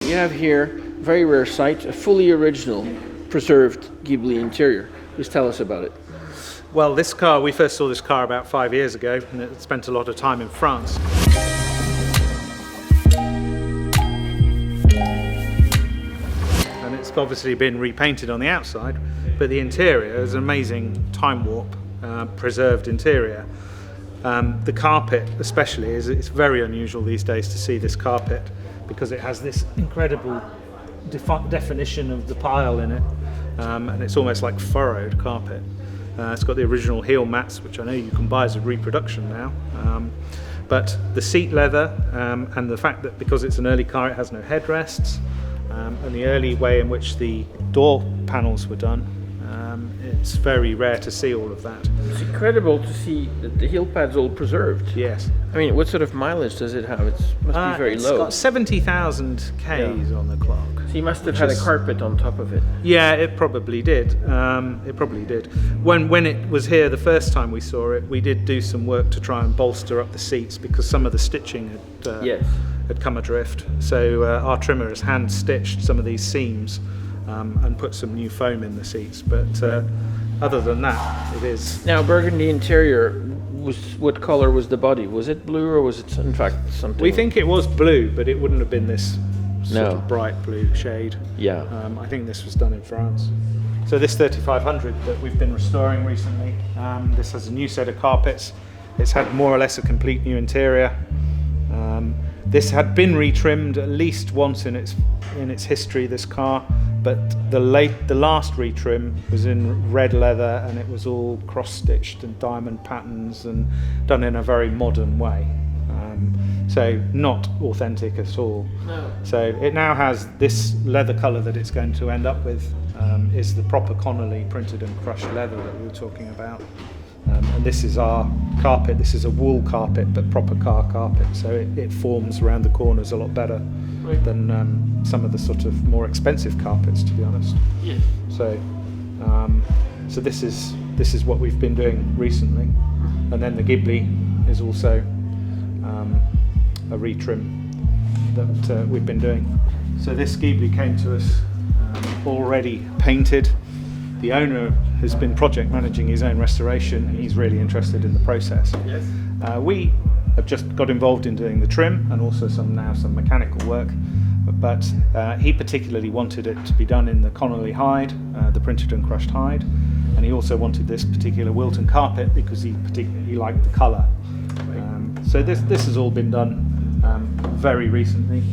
you have here, very rare sight, a fully original, preserved Ghibli interior. Please tell us about it. Well, this car, we first saw this car about 5 years ago, and it spent a lot of time in France. And it's obviously been repainted on the outside, but the interior is an amazing time warp, preserved interior. The carpet especially, it's very unusual these days to see this carpet because it has this incredible definition of the pile in it, and it's almost like furrowed carpet. It's got the original heel mats, which I know you can buy as a reproduction now. But the seat leather and the fact that because it's an early car it has no headrests, and the early way in which the door panels were done, it's very rare to see all of that. It's incredible to see that the heel pad's all preserved. Yes. I mean, what sort of mileage does it have? It must be very low. It's got 70,000 Ks on the clock. So you must have had a carpet on top of it. Yeah, it probably did. When it was here the first time we saw it, we did do some work to try and bolster up the seats because some of the stitching had come adrift. So our trimmer has hand stitched some of these seams and put some new foam in the seats. But other than that, it is. Now, burgundy interior, what color was the body? Was it blue or was it in fact something? We think it was blue, but it wouldn't have been this sort of bright blue shade. Yeah. I think this was done in France. So this 3500 that we've been restoring recently, this has a new set of carpets. It's had more or less a complete new interior. This had been retrimmed at least once in its history, this car, but the last retrim was in red leather and it was all cross-stitched and diamond patterns and done in a very modern way. So not authentic at all. No. So it now has this leather colour that it's going to end up with is the proper Connolly printed and crushed leather that we were talking about. And this is our carpet. This is a wool carpet, but proper car carpet. So it forms around the corners a lot better than some of the sort of more expensive carpets, to be honest. Yeah. So this is what we've been doing recently, and then the Ghibli is also a retrim that we've been doing. So this Ghibli came to us already painted. The owner has been project managing his own restoration. He's really interested in the process. Yes. We have just got involved in doing the trim and also some mechanical work, but he particularly wanted it to be done in the Connolly hide, the printed and crushed hide, and he also wanted this particular Wilton carpet because he particularly liked the colour. So this has all been done very recently.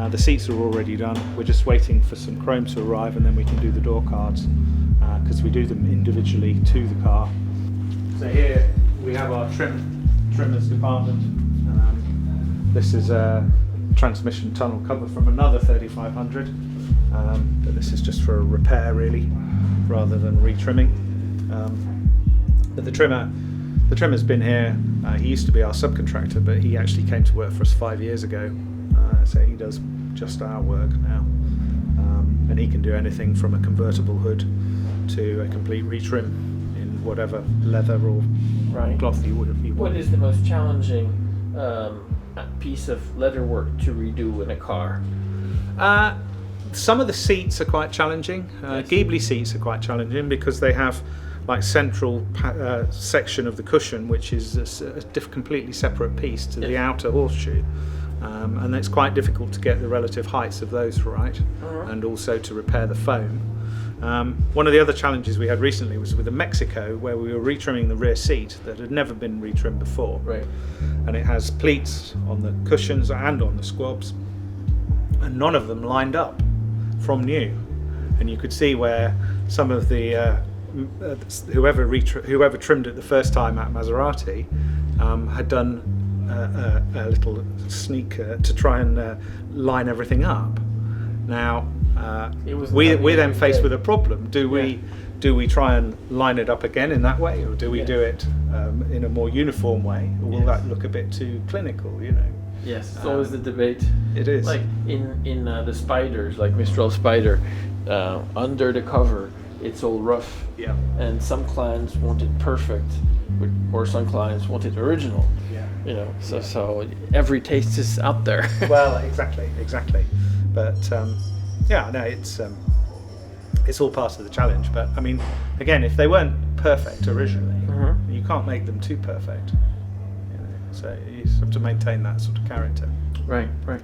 The seats are already done. We're just waiting for some chrome to arrive and then we can do the door cards because we do them individually to the car. So here we have our trimmers department. This is a transmission tunnel cover from another 3500, but this is just for a repair really rather than retrimming. But the trimmer's been here. He used to be our subcontractor, but he actually came to work for us 5 years ago. So he does just our work now. And he can do anything from a convertible hood to a complete retrim in whatever leather or cloth you would. What is the most challenging piece of leather work to redo in a car? Some of the seats are quite challenging. Yes. Ghibli seats are quite challenging because they have like central section of the cushion, which is a completely separate piece to the outer horseshoe. And it's quite difficult to get the relative heights of those right, and also to repair the foam. One of the other challenges we had recently was with the Mexico, where we were retrimming the rear seat that had never been retrimmed before. Right. And it has pleats on the cushions and on the squabs, and none of them lined up from new. And you could see where some of the whoever trimmed it the first time at Maserati had done a little sneak to try and line everything up. Now we're then faced with a problem. Do we try and line it up again in that way, or do we do it in a more uniform way, or will that look a bit too clinical, you know? Yes, it's always the debate. It is. Like in the Spiders, like Mistral Spider, under the cover, it's all rough. Yeah. And some clients want it perfect, or some clients want it original. Yeah. You know, so every taste is out there. Well, exactly. But yeah, no, it's all part of the challenge. But I mean, again, if they weren't perfect originally, you can't make them too perfect. You know? So you have to maintain that sort of character. Right.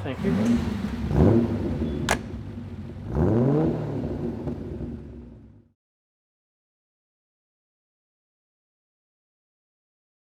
Thank you.